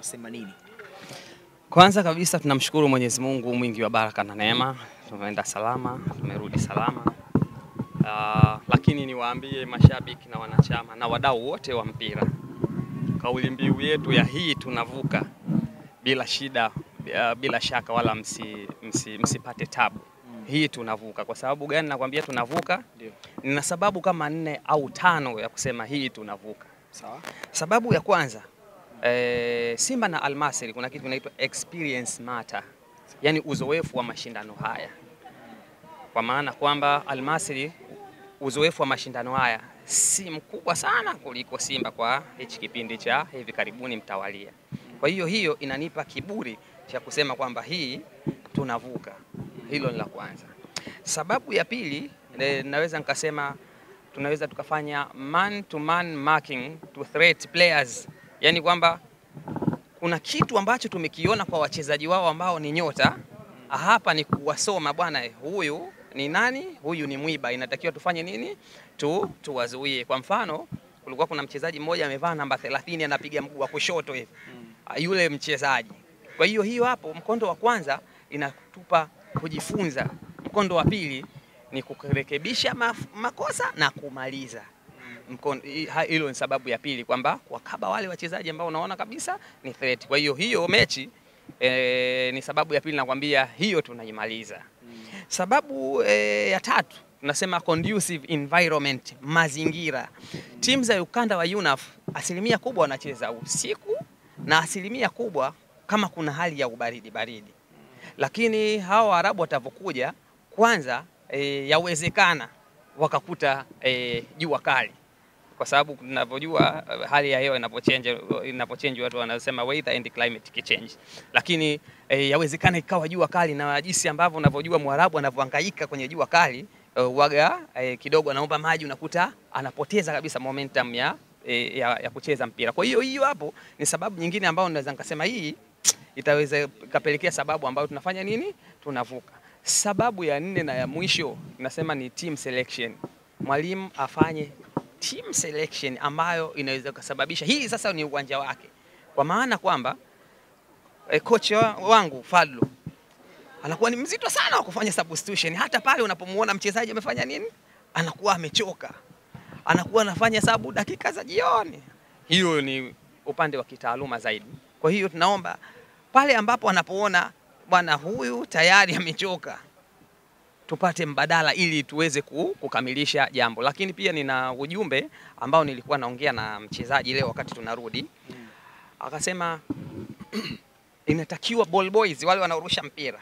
unasema nini? Kwanza kabisa tunamshukuru Mwenyezi Mungu mwingi wa baraka na neema. Tumeenda salama, tumerudi salama. Lakini niwaambie mashabiki na wanachama na wadau wote wa mpira, kauli mbiu yetu ya hii tunavuka bila shida, bila shaka wala msipate tabu. Hii tunavuka. Kwa sababu gani nakwambia tunavuka? Nina sababu kama 4 au 5 ya kusema hii tunavuka. Sawa. Sababu ya kwanza, Simba na Al Masry kuna kitu kinaitwa experience matter. Yani uzoefu wa mashindano haya. Kwa maana kwamba Al Masry uzoefu wa mashindano haya si mkubwa sana kuliko Simba kwa hichi kipindi cha hivi karibuni mtawalia. Kwa hiyo inanipa kiburi cha kusema kwamba hii tunavuka. Hilo ni la kwanza. Sababu ya pili, naweza nikasema tunaweza tukafanya man to man marking to threat players. Yani kwamba kuna kitu ambacho tumekiona kwa wachezaji wao ambao ni nyota. Hapa ni kuwasoma, bwana huyu ni nani, huyu ni mwiba, inatakiwa tufanye nini? Tuwazuie. Kwa mfano, kulikuwa kuna mchezaji mmoja amevaa namba 30 anapiga mguu wa kushoto hivi. Yule mchezaji. Kwa hiyo hapo mkondo wa kwanza inatupa kujifunza. Mkondo wa pili ni kurekebisha makosa na kumaliza. Hilo ni sababu ya pili, kwamba wakaba wale wachezaji ambao unaona kabisa ni threat. Kwa hiyo mechi ni sababu ya pili, nakwambia hiyo tunaimaliza. Sababu ya tatu tunasema conducive environment, mazingira. Timu za ukanda wa UNAF asilimia kubwa wanacheza usiku na asilimia kubwa kama kuna hali ya baridi. Lakini hao Waarabu watavokuja kwanza, yawezekana wakakuta jua kali. Kwa sababu tunavyojua hali ya hewa inapochange watu wanasema weather and climate change. Lakini yawezekana ikawa jua kali, na jinsi ambavyo unavyojua Mwarabu anavyohangaika kwenye jua kali, waga kidogo anaomba maji, unakuta anapoteza kabisa momentum ya kucheza mpira. Kwa hiyo hapo ni sababu nyingine ambayo naweza nikasema hii itaweza kapelekea sababu ambayo tunafanya nini? Tunavuka. Sababu ya 4 na ya mwisho tunasema ni team selection. Mwalimu afanye team selection ambayo inaweza kusababisha hii sasa ni uwanja wake. Kwa maana kwamba kocha wangu Fadlu anakuwa ni mzito sana wa kufanya substitution. Hata pale unapomuona mchezaji amefanya nini? Anakuwa amechoka. Anakuwa anafanya sabu dakika za jioni. Hiyo ni upande wa kitaaluma zaidi. Kwa hiyo tunaomba pale ambapo anapoona bwana huyu tayari amechoka, tupate mbadala ili tuweze kukamilisha jambo. Lakini pia nina ujumbe ambao nilikuwa naongea na mchezaji leo wakati tunarudi. Akasema inatakiwa ball boys wale wanaorusha mpira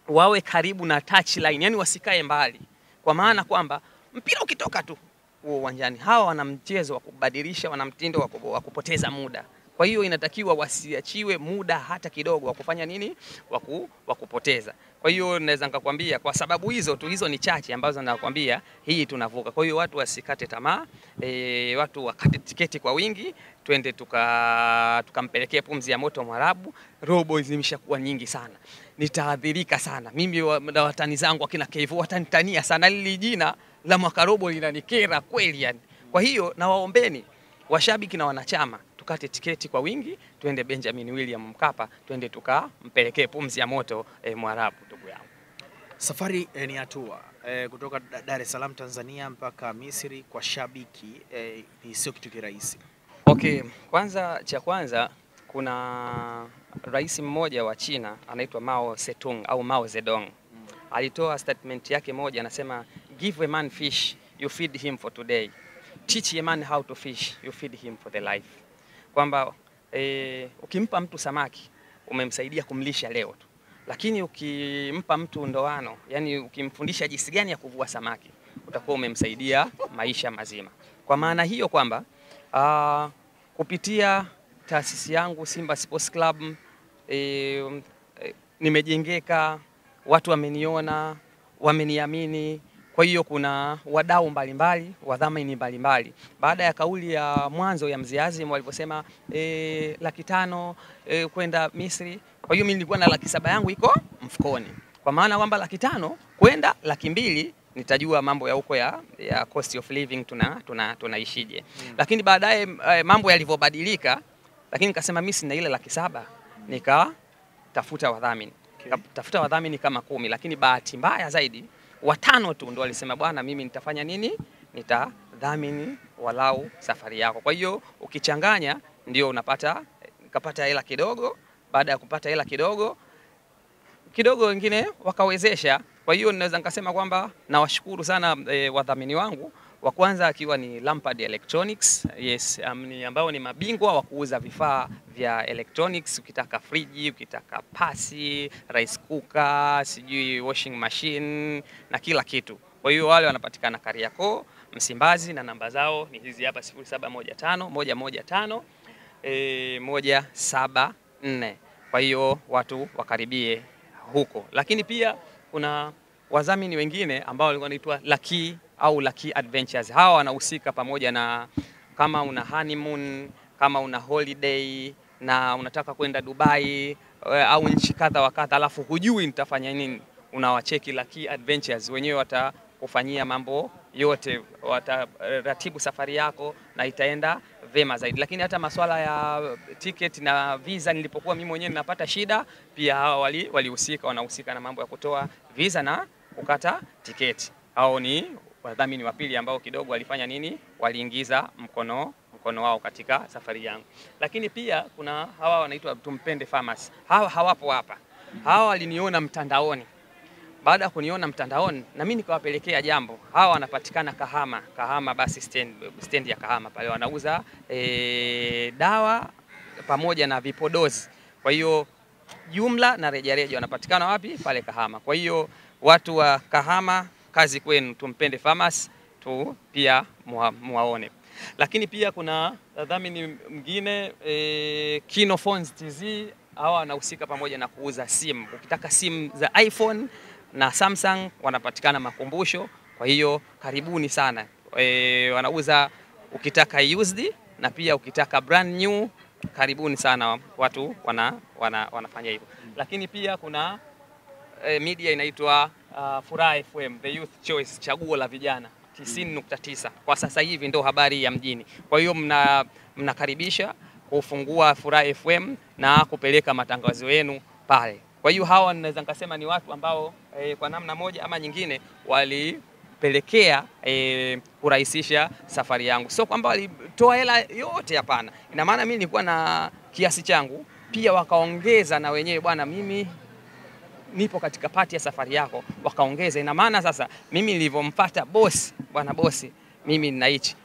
wawe karibu na touch line, yani wasikae mbali. Kwa maana kwamba mpira ukitoka tu uwanjani, hawa wana mchezo wa kubadilisha, wana mtindo wa kupoteza muda. Kwa hiyo inatakiwa wasiachiwe muda hata kidogo wa kufanya nini? Wa kupoteza. Kwa hiyo naweza nikakwambia kwa sababu hizo ni chache ambazo nakwambia hii tunavuka. Kwa hiyo watu wasikate tamaa, watu wakate tiketi kwa wingi, twende tukampelekea pumzi ya moto Mwarabu. Robo zimeshakuwa nyingi sana. Nitaadhirika sana. Mimi na watani zangu akina Kevo watanitania sana, lile jina la mwaka robo linanikera kweli yani. Kwa hiyo na waombeni washabiki na wanachama tukate tiketi kwa wingi, twende Benjamin William Mkapa, twende tukampelekee pumzi ya moto Mwarabu ndugu yangu. Safari ni hatua kutoka Dar es Salaam Tanzania mpaka Misri kwa shabiki ni sio kitu kirahisi. Okay, kwanza kuna rais mmoja wa China anaitwa Mao Zedong au Mao Zedong. Alitoa statement yake moja, anasema give a man fish, you feed him for today. Teach a man how to fish, you feed him for the life. Kwamba ukimpa mtu samaki umemsaidia kumlisha leo tu. Lakini ukimpa mtu ndoano, yani ukimfundisha jinsi gani ya kuvua samaki, utakuwa umemsaidia maisha mazima. Kwa maana hiyo kwamba kupitia taasisi yangu Simba Sports Club nimejengeka, watu wameniona, wameniamini. Kwa hiyo kuna wadau mbalimbali, wadhamini mbalimbali. Baada ya kauli ya mwanzo ya Mzee Azim waliposema 500,000 kwenda Misri, kwa hiyo mimi nilikuwa na 700,000 yangu iko mfukoni. Kwa maana kwamba 500,000 kwenda 200,000 nitajua mambo ya huko ya cost of living tunaishije. Lakini baadaye mambo yalivyobadilika, lakini nikasema mimi sina ile 700,000, nikatafuta wadhamini. Tafuta wadhamini kama 10, lakini bahati mbaya zaidi 5 tu ndio walisema bwana, mimi nitafanya nini, nitadhamini walau safari yako. Kwa hiyo ukichanganya ndio nikapata hela kidogo. Baada ya kupata hela kidogo wengine wakawezesha. Kwa hiyo ninaweza nikasema kwamba nawashukuru sana wadhamini wangu. Wa kwanza akiwa ni Lampard Electronics, yes, ambao ni mabingwa wa kuuza vifaa vya electronics, ukitaka friji, ukitaka pasi, rice cooker, sijui washing machine na kila kitu. Kwa hiyo wale wanapatikana Kariakoo, Msimbazi, na namba zao ni hizi hapa 0715 115 174. Kwa hiyo watu wakaribie huko. Lakini pia kuna wadhamini wengine ambao walikuwa wanaitwa Lucky au Lucky Adventures. Hawa wanahusika pamoja na kama una honeymoon, kama una holiday na unataka kwenda Dubai au nchi kadha wa kadha, alafu hujui nitafanya nini, unawacheki Lucky Adventures. Wenyewe watakufanyia mambo yote, wataratibu safari yako na itaenda vema zaidi. Lakini hata masuala ya ticket na visa, nilipokuwa mimi mwenyewe ninapata shida, pia hawa walihusika, wanahusika na mambo ya kutoa visa na kukata tiketi. Hao ni wadhamini wa pili ambao kidogo walifanya nini, waliingiza mkono wao katika safari yangu. Lakini pia kuna hawa wanaitwa Tumpende Farmers. Hawa hawapo hapa. Hawa waliniona mtandaoni. Baada ya kuniona mtandaoni na mimi nikawapelekea jambo. Hawa wanapatikana Kahama basi stand ya Kahama pale, wanauza dawa pamoja na vipodozi. Kwa hiyo jumla na rejareja wanapatikana wapi? Pale Kahama. Kwa hiyo watu wa Kahama, kazi kwenu, Tumpende Farmers tu pia muwaone. Lakini pia kuna dhamini mwingine Kino Phones TZ. Hawa wanahusika pamoja na kuuza simu. Ukitaka simu za iPhone na Samsung wanapatikana Makumbusho. Kwa hiyo karibuni sana. Wanauza ukitaka used na pia ukitaka brand new, karibuni sana, watu wanafanya hivyo. Lakini pia kuna media inaitwa Furaha FM, The Youth Choice, chaguo la vijana 90.9. Kwa sasa hivi ndio habari ya mjini. Kwa hiyo mnakaribisha kufungua Furaha FM na kupeleka matangazo yenu pale. Kwa hiyo hawa naweza nikasema ni watu ambao kwa namna moja ama nyingine walipelekea kurahisisha safari yangu. Sio kwamba walitoa hela yote, hapana. Ina maana mimi nilikuwa na kiasi changu, pia wakaongeza na wenyewe, bwana mimi nipo katika pati ya safari yako, wakaongeza. Ina maana sasa mimi nilivyomfuata boss, bwana bosi, mimi nina hichi.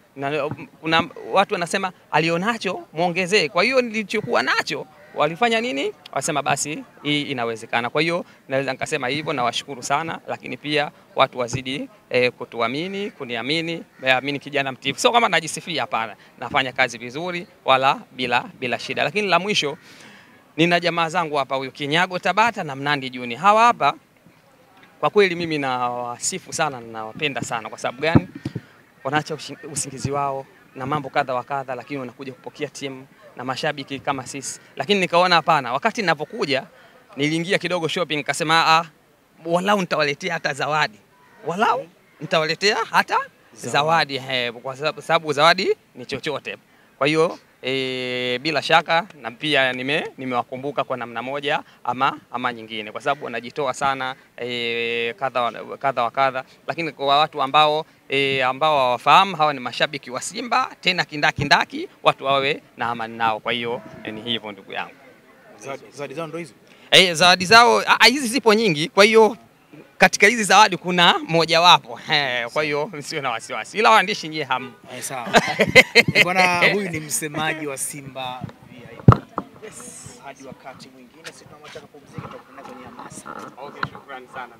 Kuna watu wanasema alionacho muongezee. Kwa hiyo nilichokuwa nacho walifanya nini? Wasema basi hii inawezekana. Kwa hiyo naweza nikasema hivyo, na washukuru sana. Lakini pia watu wazidi kutuamini, kuniamini, mimi kijana mtifu. Sio kama najisifia, hapana. Nafanya kazi vizuri wala bila shida. Lakini la mwisho, nina jamaa zangu hapa, huyu Kinyago Tabata na Mnandi Juni. Hawa hapa kwa kweli mimi nawasifu sana na nawapenda sana. Kwa sababu gani? Wanaacha usingizi wao na mambo kadha wa kadha, lakini wanakuja kupokea timu na mashabiki kama sisi. Lakini nikaona hapana, wakati ninapokuja niliingia kidogo shopping, nikasema walau nitawaletea hata zawadi. Walau nitawaletea hata zawadi. Kwa sababu zawadi ni chochote. Kwa hiyo bila shaka na pia nimewakumbuka kwa namna moja ama nyingine, kwa sababu wanajitoa sana kadha wa kadha. Lakini kwa watu ambao hawafahamu, hawa ni mashabiki wa Simba, tena kindaki, watu wawe na amani nao. Kwa hiyo ni hivyo ndugu yangu. Zawadi zao ndio hizo? Zawadi zao hizi zipo nyingi. Kwa hiyo katika hizi zawadi kuna moja wapo. Kwa hiyo msio na wasiwasi. Ila waandishi nyie hamu. Sawa. Bwana, huyu ni msemaji wa Simba VIP. Yes. Hadi wakati mwingine sisi tunamwacha kupumzika, tutakutana kwenye hamasa. Okay, shukrani sana.